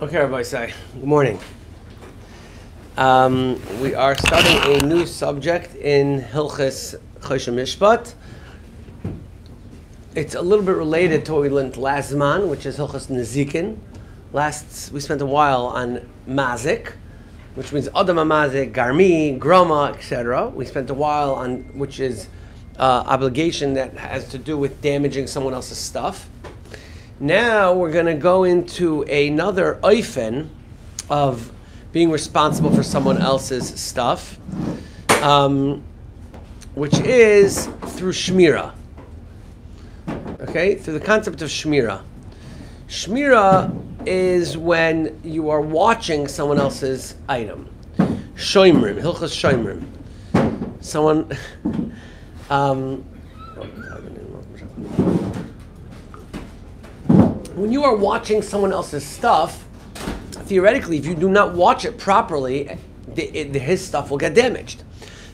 Okay, Rabbi Say. Good morning. We are starting a new subject in Hilchos Shomrim. It's a little bit related to what we learned last Zman, which is Hilchos Nezikin. We spent a while on Mazik, which means Adam Mazik, Garmi, Groma, etc. We spent a while on which is obligation that has to do with damaging someone else's stuff. Now we're going to go into another oifen of being responsible for someone else's stuff, which is through shmira. Okay, through the concept of shmira. Shmira is when you are watching someone else's item. Shomrim, Hilchos Shomrim. Someone. When you are watching someone else's stuff, theoretically, if you do not watch it properly, his stuff will get damaged.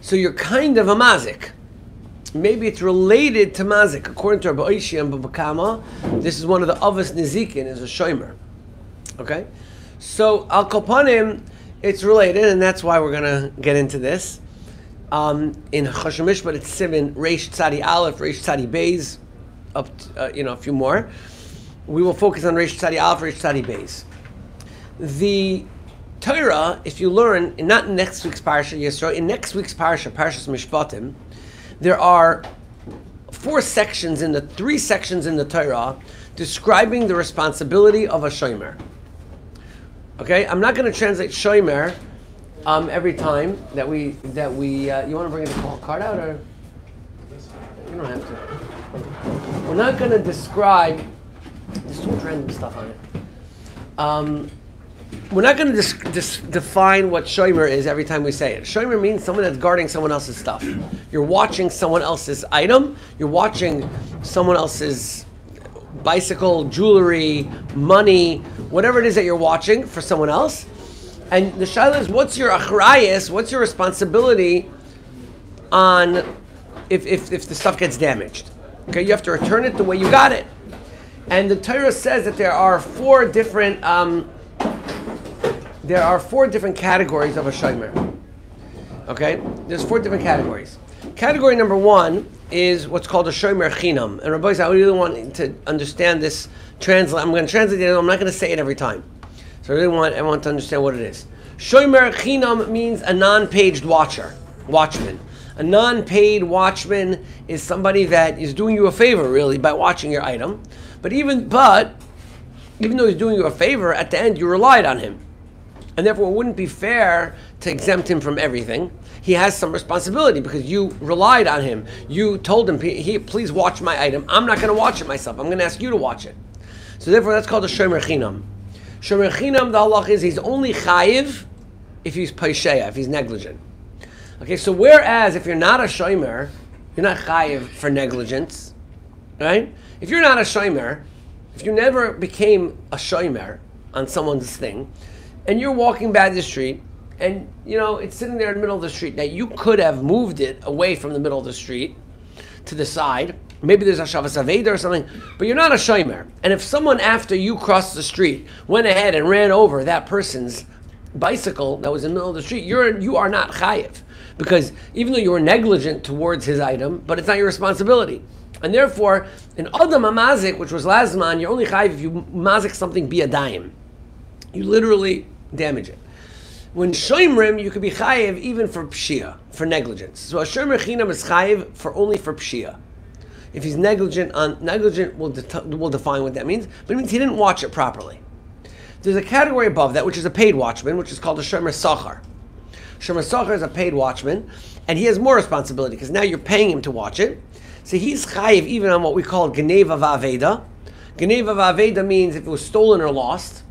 So you're kind of a mazik. Maybe it's related to mazik. According to Rabbi Oishi and Baba Kama, this is one of the avos nezikin, is a shomer. Okay? So, al kopanim, it's related, and that's why we're going to get into this. In Hilchos Shomrim, but it's Sivan, Reish Tzadi Aleph, Reish Tzadi Beis, up to, a few more. We will focus on Reish Tzadi Aleph, Reish Tzadi Beis. The Torah, if you learn, not in next week's Parasha Yisro, in next week's Parasha, Parashas Mishpatim, there are three sections in the Torah describing the responsibility of a shomer. Okay, I'm not going to translate shomer every time that we. You want to bring the card out, or you don't have to. We're not going to describe. There's too much random stuff on it. We're not going to define what shomer is every time we say it. Shomer means someone that's guarding someone else's stuff. You're watching someone else's item. You're watching someone else's bicycle, jewelry, money, whatever it is that you're watching for someone else. And the shaila is, what's your achrayus? What's your responsibility on if the stuff gets damaged? Okay, you have to return it the way you got it. And the Torah says that there are four different categories of a shomer. Okay, there's four different categories. Category number one is what's called a shomer chinam. And Rabbi, I really want to understand this. I'm going to translate it. I'm not going to say it every time. So I want to understand what it is. Shomer chinam means a non-paid watchman. A non-paid watchman is somebody that is doing you a favor, really, by watching your item. But even though he's doing you a favor, at the end you relied on him. And therefore it wouldn't be fair to exempt him from everything. He has some responsibility because you relied on him. You told him, please watch my item. I'm not going to watch it myself. I'm going to ask you to watch it. So therefore that's called a shomer chinam. Shomer chinam, the halach is he's only chayiv if he's paisheya, if he's negligent. Okay, so whereas if you're not a shomer, you're not chayiv for negligence, right? If you're not a shomer, if you never became a shomer on someone's thing, and you're walking by the street, and it's sitting there in the middle of the street, now you could have moved it away from the middle of the street to the side. Maybe there's a shavas aveda or something, but you're not a shomer. And if someone after you crossed the street went ahead and ran over that person's bicycle that was in the middle of the street, you are not chayiv, because even though you were negligent towards his item, but it's not your responsibility. And therefore, in Adam HaMazik, which was Lazman, you're only chayiv if you mazik something biyadayim. You literally damage it. When Shomrim, you could be chayiv even for pshia, for negligence. So a shomer chinam is chayiv only for pshia. If he's negligent, we'll define what that means, but it means he didn't watch it properly. There's a category above that, which is a paid watchman, which is called a shomer sachar. Shomer sachar is a paid watchman, and he has more responsibility, because now you're paying him to watch it. So he's chayiv even on what we call geneva v'aveda. Geneva v'aveda means if it was stolen or lost.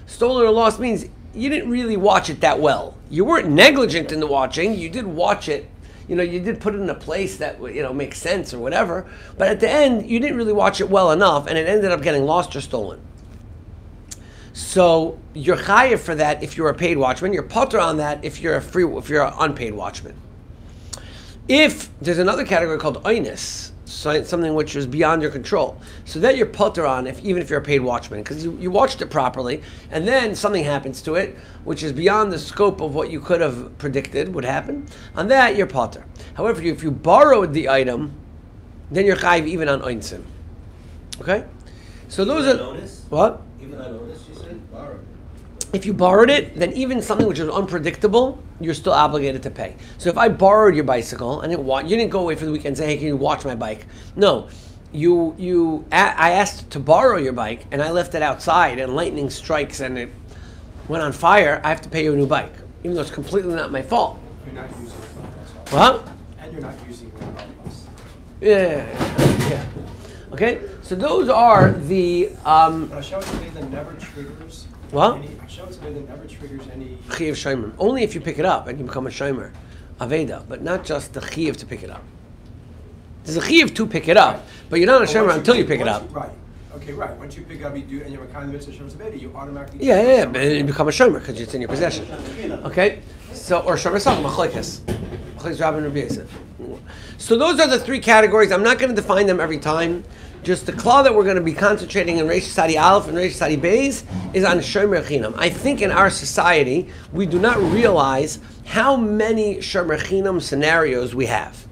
Stolen or lost means you didn't really watch it that well. You weren't negligent in the watching. You did watch it. You did put it in a place that makes sense or whatever. But at the end, you didn't really watch it well enough, and it ended up getting lost or stolen. So you're chayiv for that if you're a paid watchman. You're potter on that if you're an unpaid watchman. If there's another category called oinus, something which was beyond your control. So that you're potter on, even if you're a paid watchman, because you watched it properly, and then something happens to it, which is beyond the scope of what you could have predicted would happen. On that, you're potter. However, if you borrowed the item, then you're chayiv even on oinsim. Okay? So those are... Notice? What? Even on notice, you said? Borrowed. If you borrowed it, then even something which is unpredictable, you're still obligated to pay. So if I borrowed your bicycle, and you didn't go away for the weekend and say, hey, can you watch my bike? No. I asked to borrow your bike, and I left it outside, and lightning strikes, and it went on fire. I have to pay you a new bike, even though it's completely not my fault. You're not using it. What? And you're not using it. Yeah. Okay? So those are the... Hashem that never triggers... What? Hashem that never triggers any... Chiyuv Shomrim. Only if you pick it up and you become a Shomer. Aveda. But not just the Chiyuv to pick it up. There's a Chiyuv to pick it up, but you're not a Shomer until you pick it up. Right. Okay, right. Once you pick up, you do, and you're a kind of mitzvah Shem's Aveda, you automatically... Yeah, but you become a Shomer because it's in your possession. Okay? So, or Shomer Sach, Machlekes. Machlekes Rabbi and Rabbi Yosef. So those are the three categories. I'm not going to define them every time. Just the klal that we're going to be concentrating in Reish Sadi Aleph and Reish Sadi Beis is on Shomer Chinam. I think in our society, we do not realize how many Shomer Chinam scenarios we have.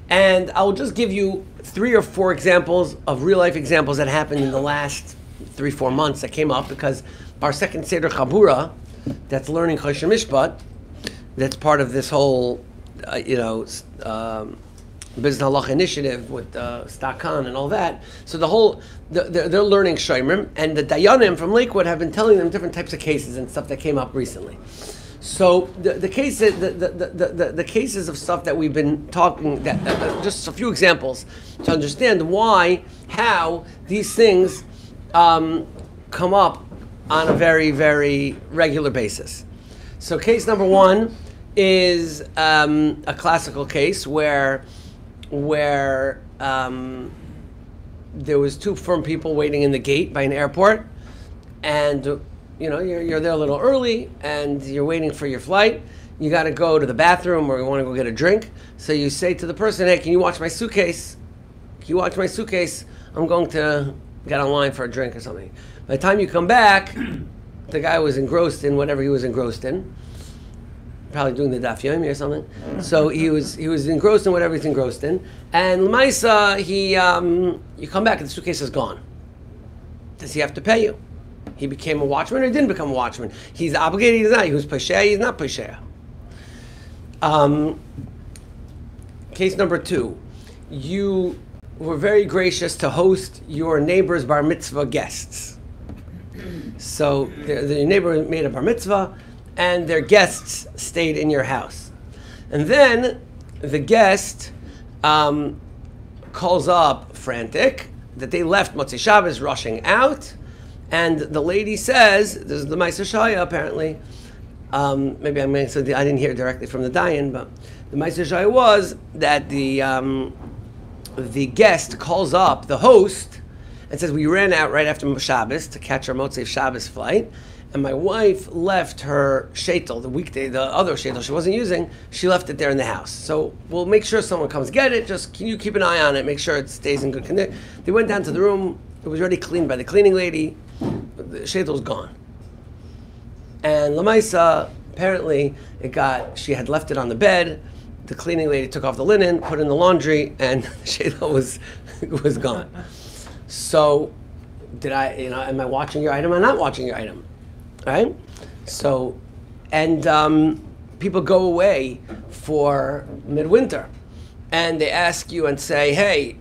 And I'll just give you 3 or 4 examples of real life examples that happened in the last 3-4 months that came up because our second Seder Chabura, that's learning Choshen Mishpat, that's part of this whole, Business Halacha initiative with Stakan and all that. So they're learning Shomrim, and the Dayanim from Lakewood have been telling them different types of cases and stuff that came up recently. So the cases of stuff that we've been talking, just a few examples to understand how these things come up on a very, very regular basis. So case number 1 is a classical case where there was 2 firm people waiting in the gate by an airport, and you're there a little early, and you're waiting for your flight. You got to go to the bathroom, or you want to go get a drink. So you say to the person, "Hey, can you watch my suitcase? Can you watch my suitcase? I'm going to get online for a drink or something." By the time you come back, the guy was engrossed in whatever he was engrossed in. Probably doing the daf yomi or something. So he was engrossed in whatever he's engrossed in. And l'maisa, you come back and the suitcase is gone. Does he have to pay you? He became a watchman or he didn't become a watchman? He's obligated, he's not. He was posheya, he's not posheya. Case number 2. You were very gracious to host your neighbor's bar mitzvah guests. So the neighbor made a bar mitzvah, and their guests stayed in your house. And then the guest calls up frantic that they left Motzei Shabbos rushing out, and the lady says, this is the Ma'aser Shaya apparently, maybe I didn't hear directly from the Dayan, but the Ma'aser Shaya was that the guest calls up the host and says, we ran out right after Shabbos to catch our Motzei Shabbos flight, and my wife left her shaitel, the other shaitel she wasn't using, she left it there in the house. So we'll make sure someone comes get it, just can you keep an eye on it, make sure it stays in good condition. They went down to the room, it was already cleaned by the cleaning lady, but the shaitel's gone. And Lamaisa, apparently she had left it on the bed, the cleaning lady took off the linen, put it in the laundry, and the shaitel was gone. So, am I watching your item or not watching your item? Right? So, and people go away for midwinter, and they ask you and say, hey,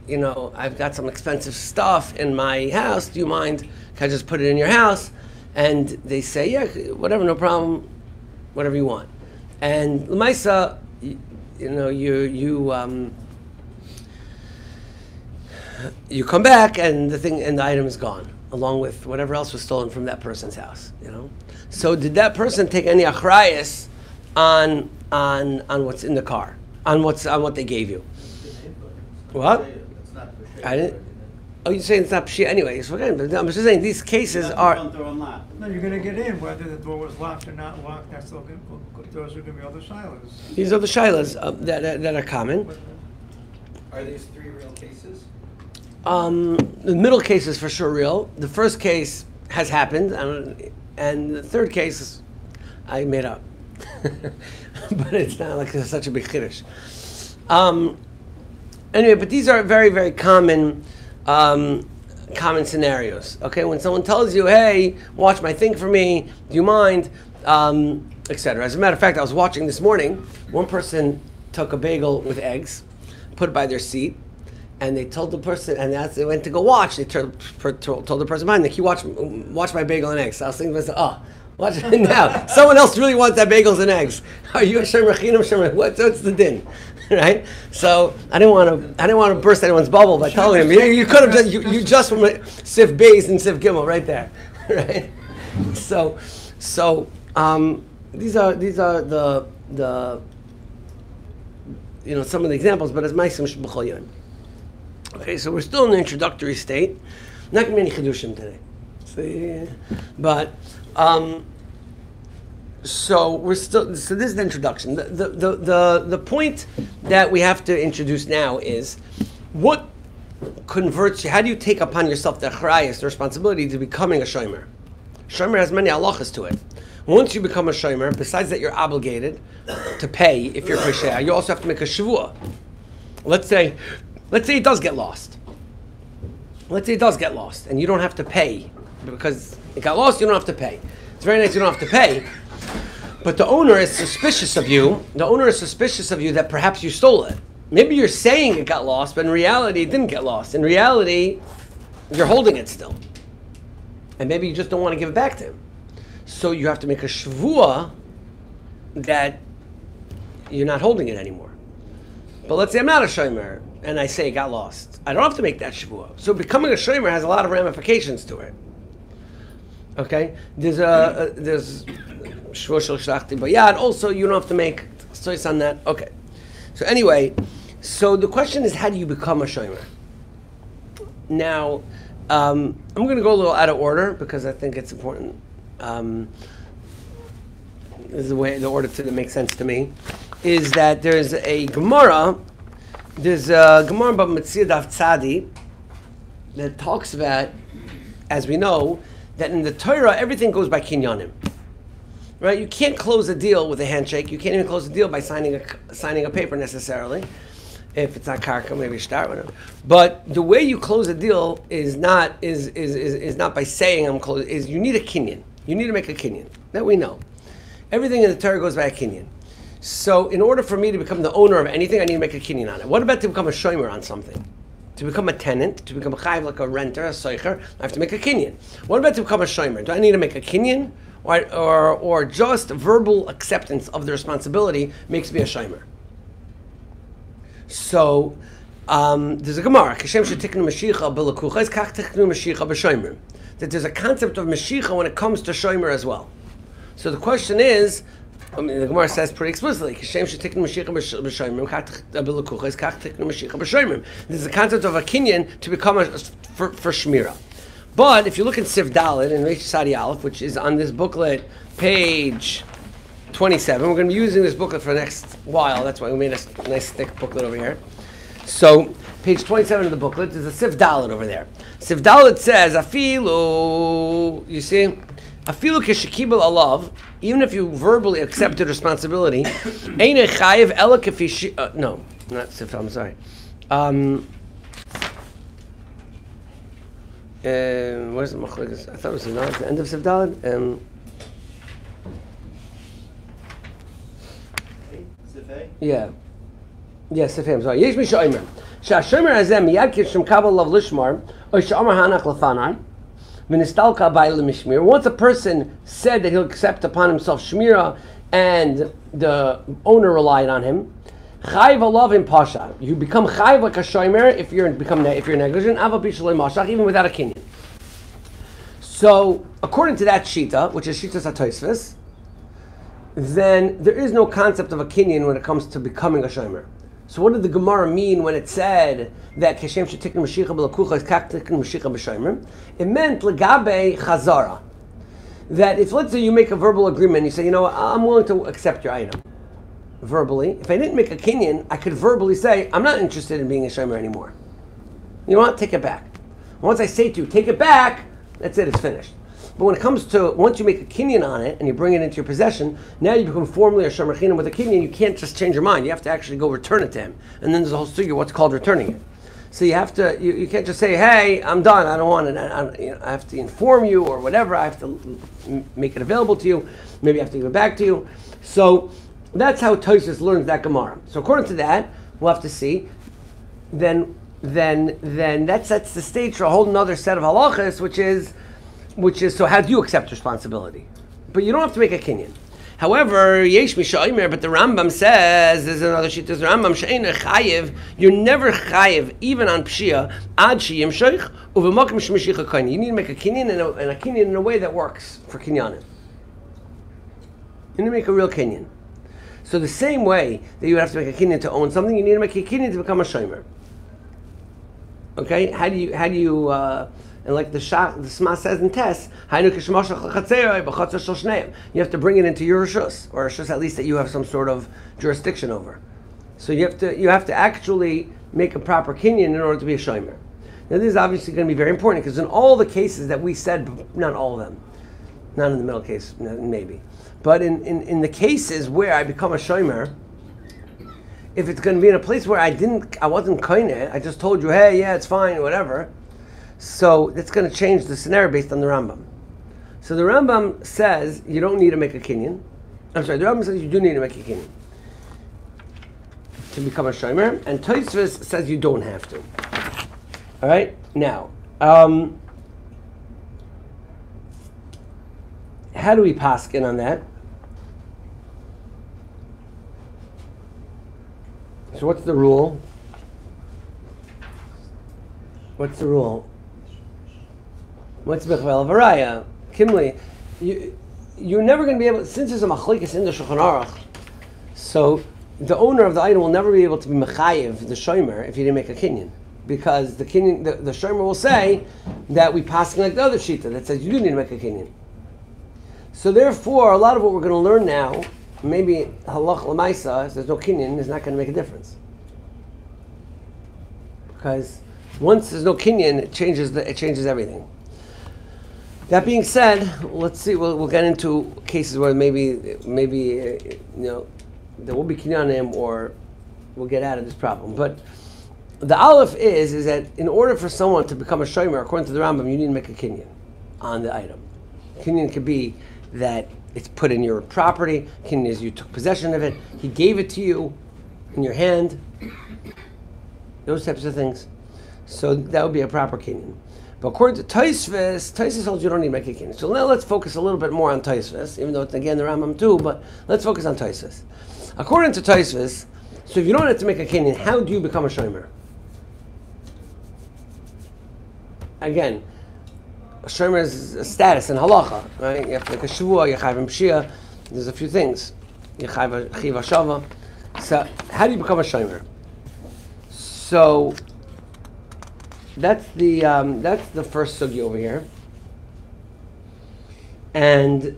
I've got some expensive stuff in my house, do you mind, can I just put it in your house? And they say, yeah, whatever, no problem, whatever you want. And Lamaisa, you come back and the item is gone, along with whatever else was stolen from that person's house. So did that person take any achrayus on what's in the car, on what they gave you? What? I didn't. Oh, you're saying it's not pshia anyway. I'm just saying these cases are. No, you're going to get in whether the door was locked or not locked. Those are going to be other shilas. These are the shilas that are common. Are these three real cases? The middle case is for sure real. The first case has happened, and the third case I made up. But it's not like it's such a big chiddush. Anyway, but these are very, very common scenarios. Okay, when someone tells you, "Hey, watch my thing for me. Do you mind?" Etc. As a matter of fact, I was watching this morning. One person took a bagel with eggs, put it by their seat, and they told the person, and as they went to go watch, they told the person behind them, "Can you watch my bagel and eggs?" So I was thinking to myself, "Oh, watch it now. Someone else really wants that bagels and eggs. Are you a shomer chinam shomer? What's the din?" Right? So I didn't want to burst anyone's bubble by telling him you could have just you just from Sif Beis and Sif Gimel right there, right? So these are the some of the examples, but it's ma'asim sheb'chol yom. Okay, so we're still in the introductory state. Not going to be any chidushim today. See? But so we're still. So this is the introduction. The point that we have to introduce now is what converts you. How do you take upon yourself the achrayus, the responsibility to becoming a shomer? Shomer has many halachas to it. Once you become a shomer, besides that, you're obligated to pay if you're pesheah. You also have to make a shavua. Let's say it does get lost. Let's say it does get lost, and you don't have to pay because it got lost. You don't have to pay. It's very nice you don't have to pay, but the owner is suspicious of you. The owner is suspicious of you that perhaps you stole it. Maybe you're saying it got lost, but in reality, it didn't get lost. In reality, you're holding it still, and maybe you just don't want to give it back to him. So you have to make a shavua that you're not holding it anymore. But let's say I'm not a shomer and I say it got lost. I don't have to make that shavua. So becoming a shomer has a lot of ramifications to it. Okay, there's shavua shel shlachti bayad. Also, you don't have to make sois on that. Okay. So anyway, so the question is, how do you become a shomer? Now, I'm going to go a little out of order because I think it's important. This is the order that makes sense to me, is that there's a Gemara, about Metzia Daf Tzadi, that talks about, as we know, that in the Torah, everything goes by kinyanim. Right? You can't close a deal with a handshake. You can't even close a deal by signing a paper necessarily. If it's not karka, maybe start with it. But the way you close a deal is not by saying I'm closing. Is you need a kinyan. You need to make a kinyan. That we know. Everything in the Torah goes by a kinyan. So in order for me to become the owner of anything, I need to make a kinyan on it. What about to become a shomer on something? To become a tenant, to become a chayiv, like a renter, a soicher, I have to make a kinyan. What about to become a shomer? Do I need to make a kinyan? Or just verbal acceptance of the responsibility makes me a shomer? So there's a Gemara, that there's a concept of Mashiach when it comes to shomer as well. So the question is, the Gemara says pretty explicitly, there's a concept of a kinyan to become for shmira. But if you look at Sif Dalet and Reish Sadi Aleph, which is on this booklet, page 27, we're going to be using this booklet for the next while. That's why we made a nice thick booklet over here. So, page 27 of the booklet, there's a Sif Dalet over there. Sif Dalet says, Afilu, you see, Afilu keshekibel alav, even if you verbally accepted responsibility, Eine chayiv ela kefi no, not Sif Dalet, I'm sorry. Where's the machlokes? I thought it was at the end of Sif Dalet. Yeah. Yes, Sif I'm sorry. Yesh mi shomer. Sha'shomer hazem miyad kishem kabel lav lishmar, or sha'amar hanach lafanai, v'nistalka bay lemishmir. Once a person said that he'll accept upon himself shmira, and the owner relied on him, chayv alav in pasha. You become chayv like a shomer if you're negligent. Ava bishalei mashach, even without a kinyan. So, according to that shita, which is shitas hatoisves, then there is no concept of a kinyan when it comes to becoming a shomer. So what did the Gemara mean when it said that Keshem shetiknu Mashiach b'lakucha is kach tiknu Mashiach b'shomer? It meant legabe chazara. That if, let's say, you make a verbal agreement, you say, you know what, I'm willing to accept your item. verbally. If I didn't make a kinyan, I could verbally say, I'm not interested in being a shomer anymore. You know what? Take it back. Once I say to you, take it back, that's it, it's finished. But when it comes to, once you make a kinyan on it and you bring it into your possession, now you become formally a shomer chinam with a kinyan. You can't just change your mind. You have to actually go return it to him. And then there's a whole sugya, what's called returning it. So you have to, you can't just say, hey, I'm done, I don't want it. I have to inform you or whatever. I have to make it available to you. Maybe I have to give it back to you. So that's how Tosfos learns that Gemara. So according to that, we'll have to see. Then that sets the stage for a whole another set of halachas, which is so how do you accept responsibility? But you don't have to make a kinyan. However, yesh mishaymer, but the Rambam says, there's another sheet, there's the Rambam, she'ein chayiv, you're never chayiv, even on pshia, ad sheyim sheikh, uv'makim sh'mishicha kinyan. You need to make a kinyan and a kinyan in a way that works for kinyanim. You need to make a real kinyan. So the same way that you would have to make a kinyan to own something, you need to make a kinyan to become a shomer. Okay? How do you and like the Shema says in Tess, you have to bring it into your Rishus, or Rishus at least that you have some sort of jurisdiction over. So you have to actually make a proper kinyan in order to be a shomer. Now this is obviously going to be very important because in all the cases that we said, not all of them, not in the middle case, maybe, but in the cases where I become a shomer, if it's going to be in a place where I wasn't koine, I just told you, hey, yeah, it's fine, whatever. So that's going to change the scenario based on the Rambam. So the Rambam says you don't need to make a kinyan. I'm sorry, the Rambam says you do need to make a kinyan to become a shomer, and Tosfos says you don't have to. All right, now, how do we paskin on that? So what's the rule? What's the rule? What's Bechvel Varaya? Kimli, you're never going to be able, since there's a machlekes in the Shulchan Aruch, so the owner of the item will never be able to be mechayiv, the shomer, if you didn't make a kinyan. Because the kinyan, the shomer will say that we passing like the other shita that says you do need to make a kinyan. So therefore, a lot of what we're going to learn now, maybe halach l'maisa, if there's no kinyan, is not going to make a difference. Because once there's no kinyan, it changes everything. That being said, let's see. We'll get into cases where maybe there will be kinyanim, or we'll get out of this problem. But the aleph is that in order for someone to become a shomer, according to the Rambam, you need to make a kinyan on the item. Kinyan could be that it's put in your property. Kinyan is you took possession of it. He gave it to you in your hand. Those types of things. So that would be a proper kinyan. But according to Tosfos holds you don't need to make a kinyan. So now let's focus a little bit more on Tosfos, even though it's again the Rambam too, but let's focus on Tosfos. According to Tosfos, so if you don't have to make a kinyan, how do you become a shomer? Again, a shomer is a status in halacha, right? You have to make a shavua, you chayv pshia. There's a few things. You chayv chiv hashava. So how do you become a shomer? So that's the first sugi over here, and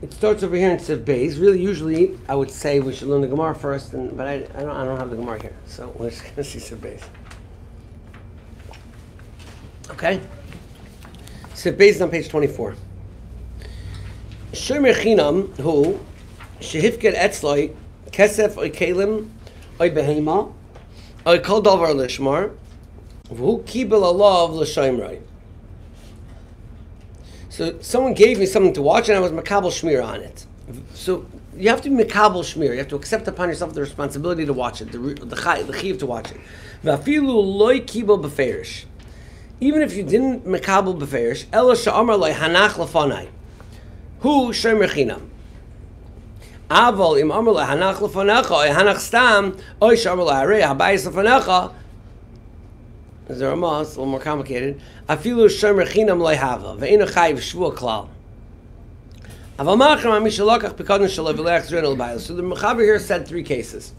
it starts over here in Siv Beis. Really, usually I would say we should learn the Gemara first, but I don't have the Gemara here, so we're just going to see Siv Beis. Okay, Siv Beis is on page 24. Shomer chinam hu shehifked etzloi kesef oy kelim oy behema oy kol davar lishmar. So someone gave me something to watch and I was makabel shmir on it. So you have to be makabel shmir. You have to accept upon yourself the responsibility to watch it, the chiv to watch it. Even if you didn't makabel beferish, ela sha'amar loy hanach lefanai. Hu shomer chinam. Aval im amar loy hanach lefanecha oy hanach stam oy sha'amar loy harei habayis lefanecha. There's a Ramah, it's a little more complicated. Afilu shomer chinam loy hava ve'inu chayiv shvua klal. Aval machram mishalokach pekadon shelo v'leach zrin al bayil. So the Mechaber here said three cases.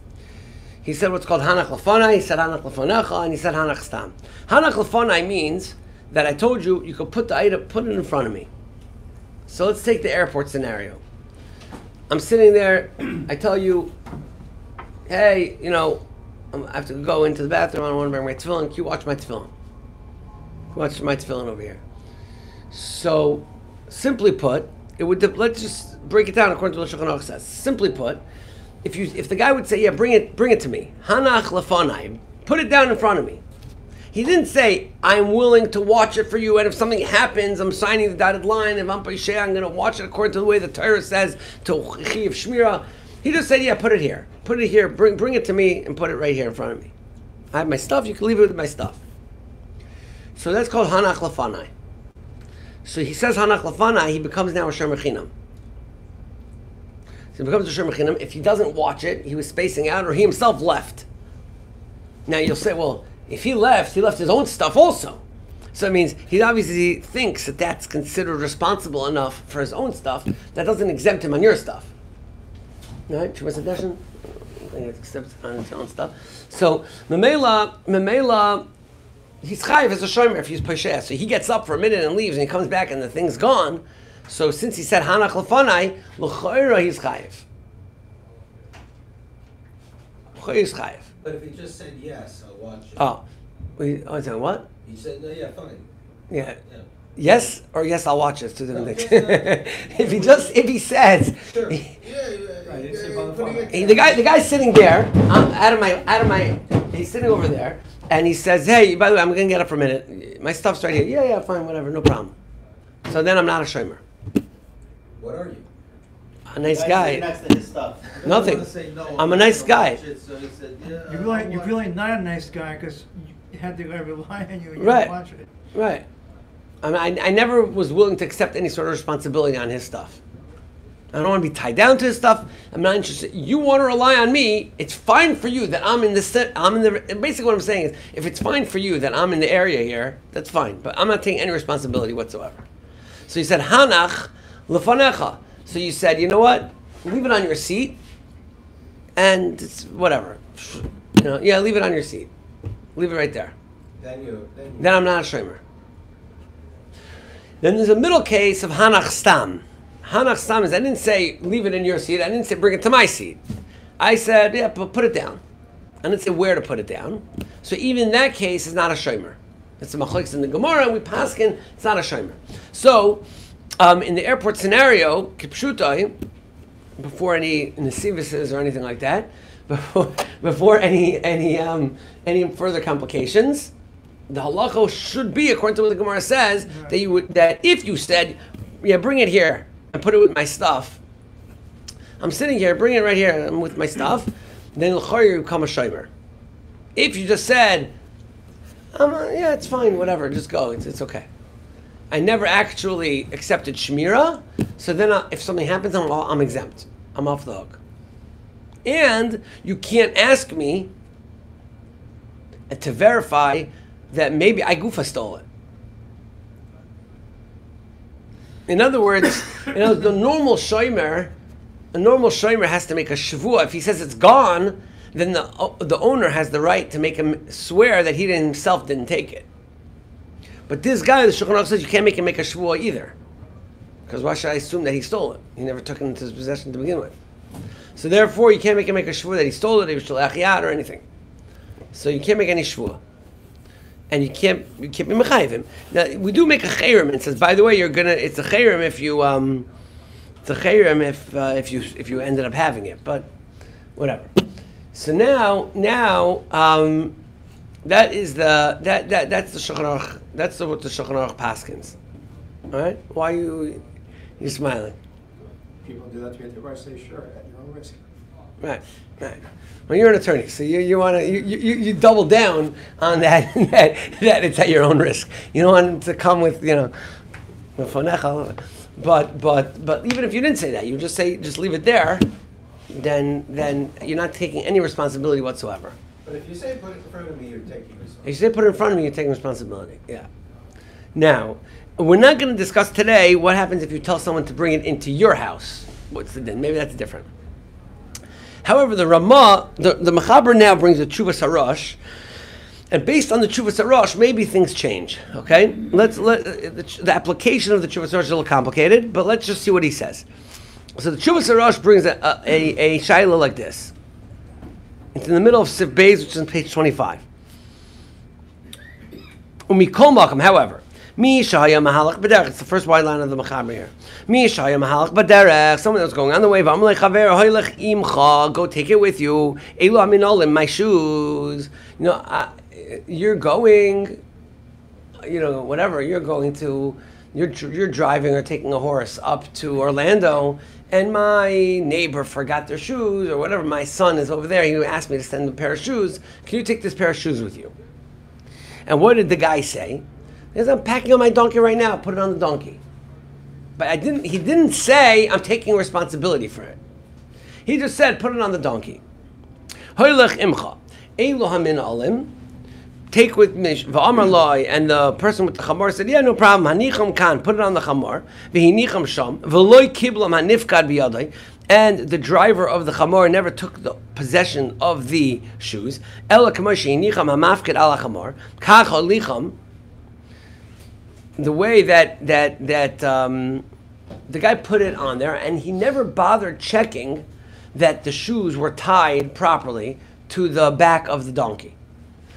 He said what's called hanach lefanai, he said hanach lefanecha, and he said hanach stam. Hanach lefanai means that I told you you could put the item, put it in front of me. So let's take the airport scenario. I'm sitting there, I tell you, hey, I have to go into the bathroom. I don't want to bring my tefillin. Can you watch my tefillin? Watch my tefillin over here. So, simply put, let's just break it down according to what Shulchan Aruch says. Simply put, if the guy would say, yeah, bring it to me, hanach lefanai, put it down in front of me. He didn't say, I'm willing to watch it for you, and if something happens, I'm signing the dotted line. If I'm paisheh, I'm going to watch it according to the way the Torah says to chiv shmira. He just said, yeah, put it here. Put it here. Bring it to me and put it right here in front of me. I have my stuff. You can leave it with my stuff. So that's called hanach lefanai. So he says hanach lefanai. He becomes now a shomer chinam. So he becomes a shomer chinam. If he doesn't watch it, he was spacing out, or he himself left. Now you'll say, well, if he left his own stuff also. So it means he obviously thinks that that's considered responsible enough for his own stuff. That doesn't exempt him on your stuff. Right? True suggestion. Except on his own stuff. So Memela, he's chayiv as a shomer if he's paisheh. So he gets up for a minute and leaves, and he comes back and the thing's gone. So since he said hanach lefanai, l'chayra he's chayiv. He's chayiv. But if he just said yes, I'll watch it. Oh, saying what? He said, no, yeah, fine. Yeah. Yeah. Yes or yes, I'll watch it. It's two different No, things. just, if he says, Sure. Right, it's about the phone. the guy's sitting there, out of my, he's sitting over there, and he says, hey, by the way, I'm gonna get up for a minute. My stuff's right here. Yeah, fine, whatever, no problem. So then I'm not a shomer. What are you? A nice guy. Next to his stuff. Nothing. Say no, I'm a nice guy. So he said, yeah, You're really not a nice guy because you had to rely on you and you Right. didn't watch it. Right. I never was willing to accept any sort of responsibility on his stuff. I don't want to be tied down to his stuff. I'm not interested. You want to rely on me. It's fine for you that basically what I'm saying is, if it's fine for you that I'm in the area here, that's fine. But I'm not taking any responsibility whatsoever. So he said, hanach lefanecha. So you said, you know what? Leave it on your seat. And it's whatever. Leave it on your seat. Leave it right there. Then I'm not a shomer. Then there's a middle case of hanach stam. Hanach stam is, I didn't say leave it in your seat. I didn't say bring it to my seat. I said, yeah, put it down. I didn't say where to put it down. So even that case is not a shomer. It's a machlokes in the Gemara, and we paskin, it's not a shomer. So, in the airport scenario, kipshutai, before any nesivises or anything like that, before any further complications, the halacha should be, according to what the Gemara says, that if you said, yeah, bring it here and put it with my stuff, I'm sitting here, bring it right here, I'm with my stuff, then l'chayr you become a shomer. If you just said, yeah, it's fine, whatever, just go, it's okay. I never actually accepted shmira, so then if something happens, I'm exempt. I'm off the hook. And you can't ask me to verify that maybe I goofa stole it. In other words, the normal shomer has to make a shavua. If he says it's gone, then the owner has the right to make him swear that he himself didn't take it. But this guy, the Shulchan Aruch says, you can't make him make a shavua either. Because why should I assume that he stole it? He never took it into his possession to begin with. So therefore, you can't make him make a shavua that he stole it, he was shalach or anything. So you can't make any shavua. And you can't be mechayiv him. Now we do make a chayrim and says, by the way, it's a chayrim if you ended up having it, but whatever. So now that's the Shulchan Aruch. That's what the Shulchan Aruch paskins. All right? Why are you smiling? People do that to get the right, say sure, at your own risk. Right. Well, you're an attorney, so you want to you double down on that it's at your own risk. You don't want to come with but even if you didn't say that, you just leave it there, then you're not taking any responsibility whatsoever. But if you say put it in front of me, you're taking responsibility. If you say put it in front of me, you're taking responsibility. Yeah. Now, we're not going to discuss today what happens if you tell someone to bring it into your house. What's the din? Maybe that's different. However, the Ramah, the Mechaber now brings a Tshuvas Harosh, and based on the Tshuvas Harosh, maybe things change. Okay, the application of the Tshuvas Harosh is a little complicated, but let's just see what he says. So the Tshuvas Harosh brings a shayla like this. It's in the middle of Sif Beis, which is on page 25. Umikol Malkum, however, Mi Shaya Mahalach B'derech. It's the first wide line of the Mechaber here. Mi Shaya Mahalach B'derech. Someone that was going on the way. V'amalei Chaver Hoylech Imcha. Go take it with you. Elu Aminolim, my shoes. You know, you're going. You know, whatever you're going to. You're driving or taking a horse up to Orlando, and my neighbor forgot their shoes or whatever. My son is over there. He asked me to send him a pair of shoes. Can you take this pair of shoes with you? And what did the guy say? He says, I'm packing on my donkey right now. Put it on the donkey. But he didn't say, I'm taking responsibility for it. He just said, put it on the donkey. Hoylech imcha. Eilu hamin alim. Take with me, v'amar loy, and the person with the chamor said, yeah, no problem. Hanicham kan, put it on the chamor. V'hinicham sham. V'loy kiblam hanifkad biyadai. And the driver of the chamor never took the possession of the shoes. Ela kamoshi hinicham hamafked ala chamor. Kach halicham. The way that the guy put it on there, and he never bothered checking that the shoes were tied properly to the back of the donkey.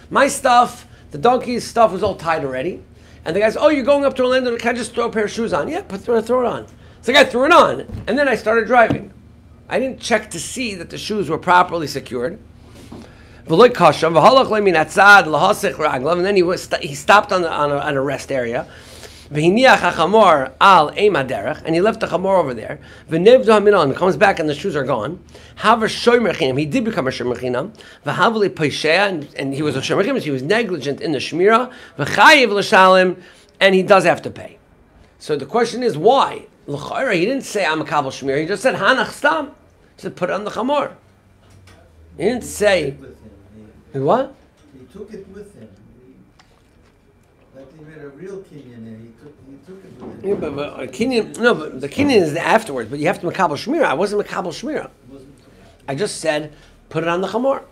My stuff, the donkey's stuff was all tied already. And the guy says, oh, you're going up to Orlando, can I just throw a pair of shoes on? Yeah, throw it on. So the guy threw it on, and then I started driving. I didn't check to see that the shoes were properly secured. And then he stopped on a rest area. And he left the chamor over there. He comes back and the shoes are gone. He did become a shomer chinam. And he was a shomer chinam, so he was negligent in the shmira. And he does have to pay. So the question is, why? He didn't say I'm a kabel shmira. He just said hanach stam. He said put it on the chamor. He didn't say what? He took it with him. Like he made a real kinyan there. He took it with him. Yeah, but kinyan, no, but the kinyan is afterwards. But you have to makabel shmira. I wasn't makabel shmira. I just said put it on the chamor.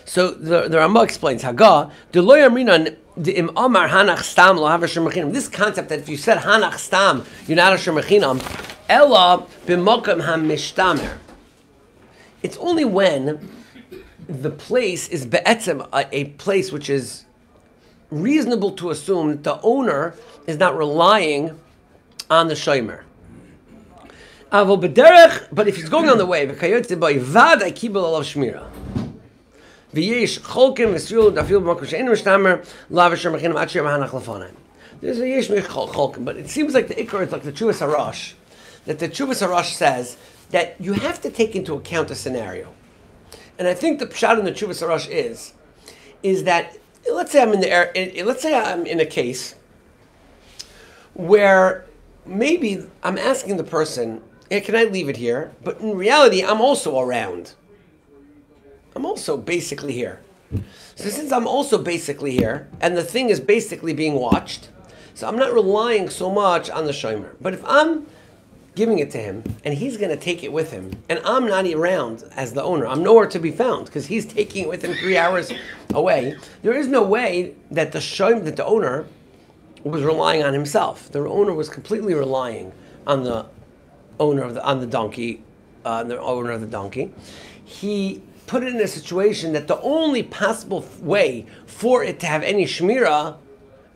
So the Rambam explains Haga the lawyer minan the im amar hanach stam lo have a shomer chinam. This concept that if you said hanach stam, you're not a shomer chinam. Ella b'mokam hamishtamer. It's only when the place is be'etzem, a place which is reasonable to assume that the owner is not relying on the shomer. But if he's going on the way, there's a yesh cholkim, but it seems like the ikar is like the Chuvas Harash, that the Chuvas Harash says that you have to take into account a scenario. And I think the pshat in the Chuvas Harash is that let's say I'm in a case where maybe I'm asking the person, hey, can I leave it here? But in reality, I'm also around. I'm also basically here. So since I'm also basically here, and the thing is basically being watched, so I'm not relying so much on the shomer. But if I'm giving it to him, and he's going to take it with him, and I'm not around as the owner, I'm nowhere to be found, because he's taking it with him 3 hours away, there is no way that the owner was relying on himself. The owner was completely relying on the owner of the donkey, the owner of the donkey. He put it in a situation that the only possible way for it to have any shmira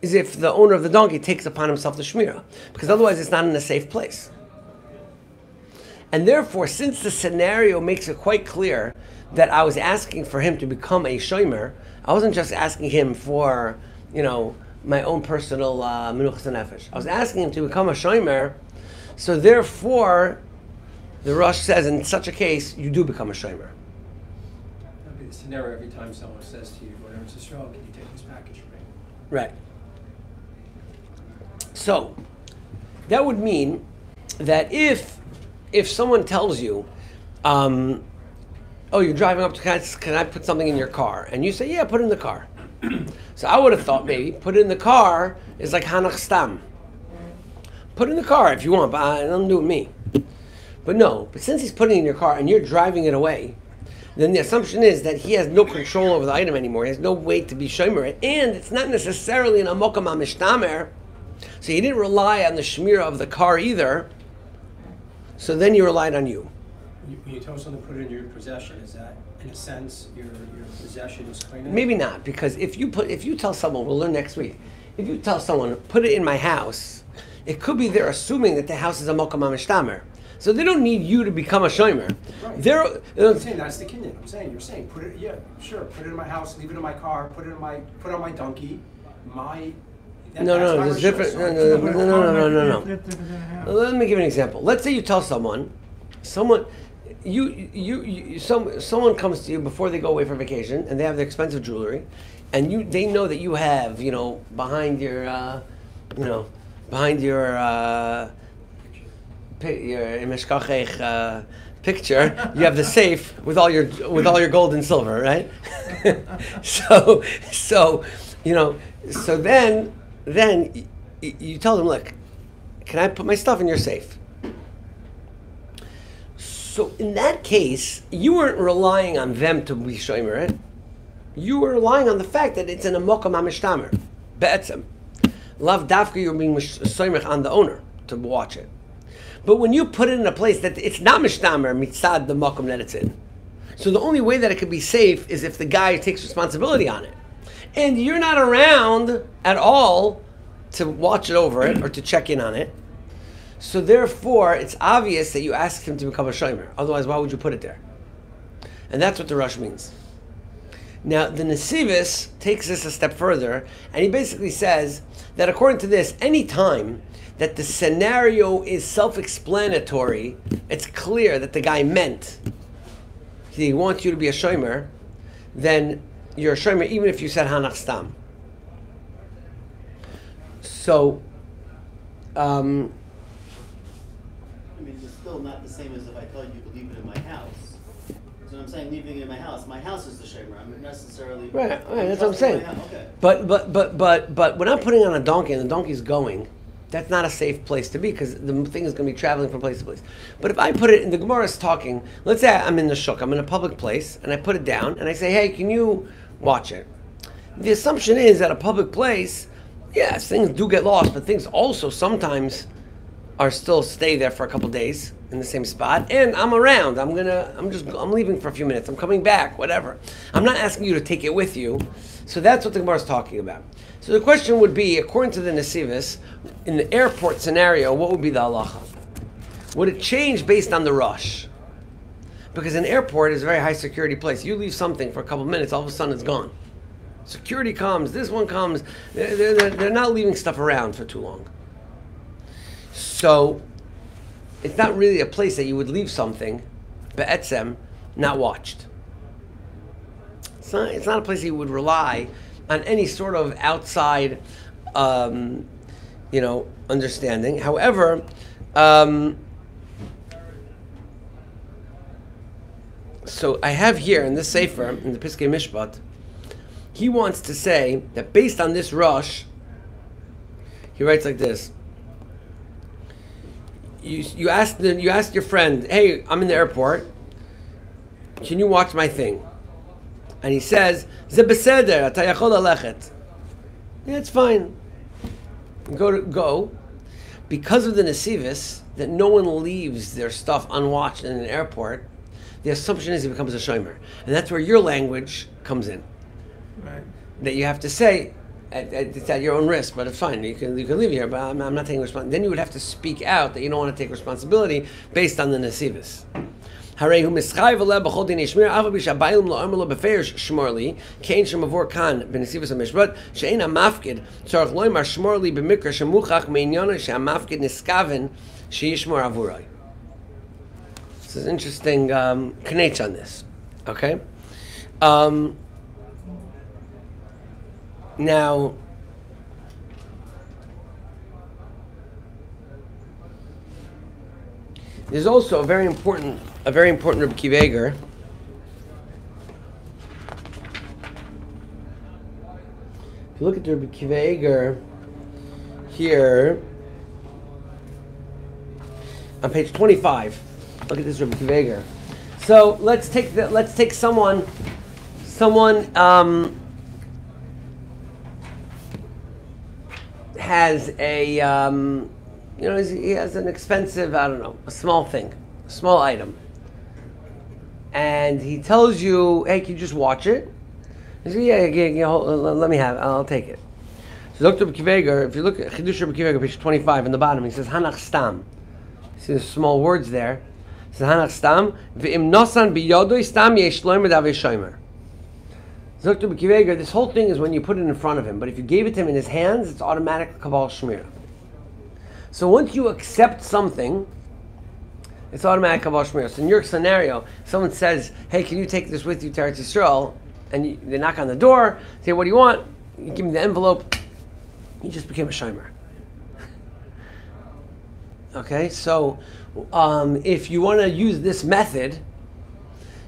is if the owner of the donkey takes upon himself the shmira, because otherwise it's not in a safe place. And therefore, since the scenario makes it quite clear that I was asking for him to become a shomer, I wasn't just asking him for, my own personal menuchas nefesh. I was asking him to become a shomer, so therefore, the Rosh says in such a case, you do become a shomer. That'd be the scenario every time someone says to you, whenever it's a stroke, can you take this package for me? Right. So, that would mean that if someone tells you, oh, you're driving up to, can I put something in your car? And you say, yeah, put it in the car. So I would have thought maybe put it in the car is like hanach stam. Put it in the car if you want, but it doesn't do with me. But no, but since he's putting it in your car and you're driving it away, then the assumption is that he has no control over the item anymore. He has no way to be shomer it, and it's not necessarily an amokam amishtamer. So he didn't rely on the shmira of the car either. So then he relied on you. When you tell someone to put it in your possession, is that in a sense, your possession is cleaner? Maybe not, because if you tell someone, we'll learn next week, if you tell someone, put it in my house, it could be they're assuming that the house is a mokum hamishtamer. So they don't need you to become a shomer. Right. I'm saying that's the kinyan. You're saying, put it, yeah, sure, put it in my house, leave it in my car, put on my donkey, No, there's different. No. No. Let me give you an example. Let's say you tell someone someone comes to you before they go away for vacation, and they have the expensive jewelry, and they know that you have, behind your picture, you have the safe with all your gold and silver, right? so then you tell them, look, can I put my stuff in your safe? So in that case, you weren't relying on them to be shomer, right? You were relying on the fact that it's an amokam hamishtamer, be'etzem. Lav dafka, you're being shomer on the owner to watch it. But when you put it in a place that it's not mishtamer mitzad the mokum that it's in, so the only way that it could be safe is if the guy takes responsibility on it, and you're not around at all to watch it over it or to check in on it. So therefore, it's obvious that you asked him to become a shomer. Otherwise, why would you put it there? And that's what the rush means. Now, the Nesivis takes this a step further, and he basically says that according to this, any time that the scenario is self-explanatory, it's clear that the guy meant he wants you to be a shomer, then you're a shomer even if you said hanach stam. So, I mean, it's still not the same as if I told you to leave it in my house. So I'm saying leaving it in my house is the shomer. I'm not necessarily right. That's what I'm saying. Okay. But when I'm putting on a donkey and the donkey's going, that's not a safe place to be because the thing is going to be traveling from place to place. But if I put it in the Gemara is talking, let's say I'm in the shuk, I'm in a public place, and I put it down and I say, hey, can you watch it? The assumption is at a public place, yes, things do get lost, but things also sometimes are still stay there for a couple days in the same spot, and I'm around. I'm leaving for a few minutes. I'm coming back, whatever. I'm not asking you to take it with you. So that's what the Gemara is talking about. So the question would be, according to the Nesivis, in the airport scenario, what would be the halacha? Would it change based on the rush? Because an airport is a very high security place. You leave something for a couple minutes, all of a sudden it's gone. Security comes, this one comes. They're not leaving stuff around for too long. So it's not really a place that you would leave something, be'etzem, not watched. It's not a place that you would rely on any sort of outside, understanding. However, so I have here in this sefer, in the Piskei Mishpat, he wants to say that based on this rush, he writes like this. You asked your friend, hey, I'm in the airport, can you watch my thing? And he says, Ze beseder, ata yachol halechet. Yeah, it's fine. Go. Because of the Nesivis, that no one leaves their stuff unwatched in an airport, the assumption is he becomes a shomer. And that's where your language comes in. Right. That you have to say, it's at your own risk, but it's fine. You can leave it here, but I'm not taking responsibility. Then you would have to speak out that you don't want to take responsibility based on the Nesivis. Harehu mischai v'leh b'chol din yishmir aval b'shabayim lo omer lo beferish shmorli kein shemavor kan b'nesivus hamishpat she'ein hamafkid tzarich lo yimar shmorli b'mikra shemuchach meinyana she'hamafkid niskaven she'yishmor avurai. This is interesting knetch on this. Okay? Now, there's also a very important Rebbe Kiva Eger. If you look at the Rebbe Kiva Eger here on page 25, look at this Rebbe Kiva Eger. So let's take someone has a he has an expensive, a small thing, a small item, and he tells you, hey, can you just watch it? You say, yeah, let me have it, I'll take it. So Dr. Bekiveger, if you look at Chidush Bekiveger, page 25 in the bottom, he says, Hanach Stam. See the small words there. He says, Hanach Stam, V'im nosan biyodoi stam yesh loimer davei shomer. Dr. Bekiveger, this whole thing is when you put it in front of him, but if you gave it to him in his hands, it's automatic Kabbalah Shmira. So once you accept something, it's automatic Kabbalah Shmira. So in your scenario, someone says, hey, can you take this with you to Eretz Yisrael? And they knock on the door, say, what do you want? You give me the envelope. You just became a shomer. Okay, so if you want to use this method,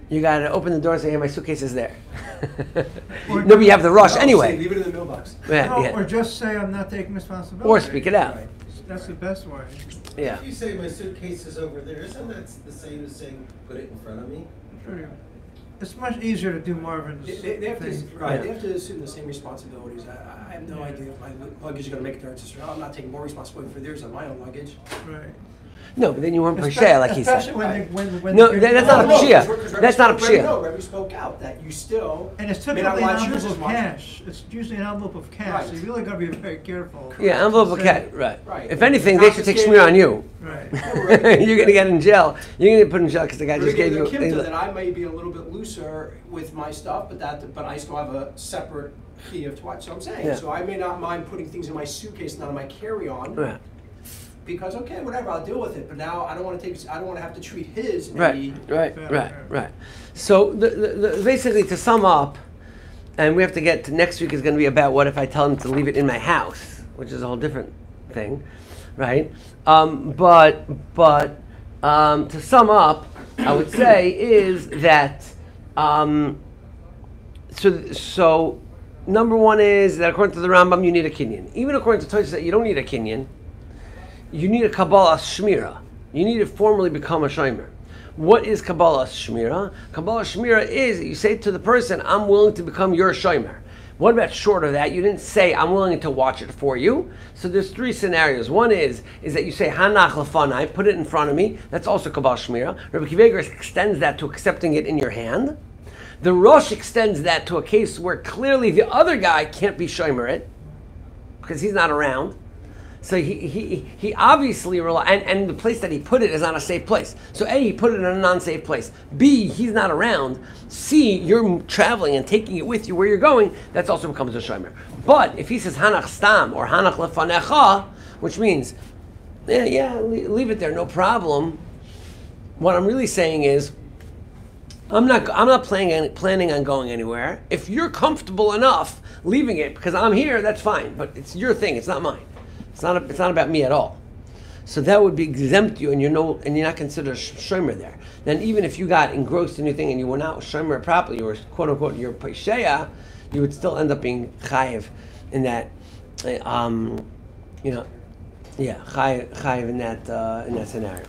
you got to open the door and say, hey, my suitcase is there. No, but you have the rush anyway. Leave it in the mailbox. Or just say I'm not taking responsibility. Or speak it out. Right. That's the best way. Yeah. If you say my suitcase is over there, isn't that the same as saying put it in front of me? Sure. It's much easier to do Marvin's They have to, thing. right? Yeah. They have to assume the same responsibilities. I have no idea if my luggage is going to make it to Eretz Yisrael. I'm not taking more responsibility for theirs than my own luggage. Right. No, but then you weren't Pashea, like he Especially said. when No, that's not a pshia. That's not a pshia. No, Rebbe spoke out that you still And it's may not typically an want to choose envelope as of much. cash. It's usually an envelope of cash, Right. so you really got to be very careful. Yeah, envelope of Say- cat, right. Right. If anything, they should take smear on you. Right. You're going to get in jail. You're going to get put in jail because the guy just gave you... Kimta that I may be a little bit looser with my stuff, but I still have a separate chiyuv to watch. So I'm saying, Yeah. so I may not mind putting things in my suitcase, not in my carry-on. Right. Because okay, whatever, I'll deal with it. But now I don't want to have to treat his. Right. So basically, to sum up, and we have to get to next week is going to be about what if I tell him to leave it in my house, which is a whole different thing, right? But to sum up, I would say is that so number one is that according to the Rambam you need a kinyan. Even according to Tosfos that you don't need a kinyan. You need a Kabbalah Shmira. You need to formally become a shomer. What is Kabbalah Shmira? Kabbalah Shmira is you say to the person, I'm willing to become your shomer. What about short of that? You didn't say, I'm willing to watch it for you. So there's three scenarios. One is that you say, Hanach lefanai, put it in front of me. That's also Kabbalah Shmira. Rabbi Kiveger extends that to accepting it in your hand. The Rosh extends that to a case where clearly the other guy can't be shomer it because he's not around. So he obviously and the place that he put it is not a safe place. So A, he put it in a non-safe place. B, he's not around. C, you're traveling and taking it with you where you're going. That's also becomes a shomer. But if he says Hanach Stam or Hanach Lefanecha, which means leave it there, no problem. What I'm really saying is, I'm not planning on going anywhere. If you're comfortable enough leaving it because I'm here, that's fine. But it's your thing. It's not mine. It's not about me at all. So that would be exempt you, and you're not considered a shomer there. Then even if you got engrossed in your thing and you were not shomer properly, you were quote unquote your pesheya, you would still end up being chayiv in that, chayiv in that scenario.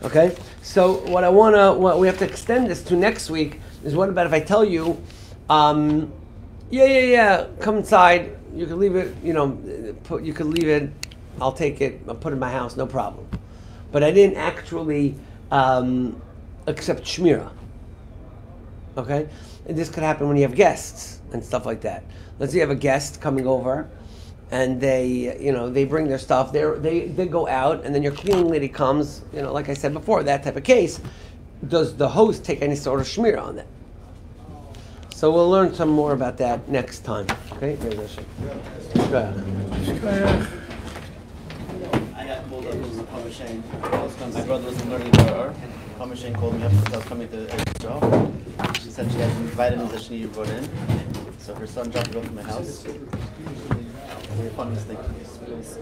Okay. So what we have to extend this to next week is what about if I tell you, come inside. You could leave it. You could leave it. I'll take it. I'll put it in my house. No problem. But I didn't actually accept shmira. Okay, and this could happen when you have guests and stuff like that. Let's say you have a guest coming over, and they bring their stuff. They go out, and then your cleaning lady comes. Like I said before, that type of case. Does the host take any sort of shmira on that? So we'll learn some more about that next time. Okay? Go ahead. I got called up as a Kamashane. My brother was learning Torah. Kamashane called me up because I was coming to Israel. She said she had some vitamins that she needed brought in. So her son dropped it off at my house. The funniest thing is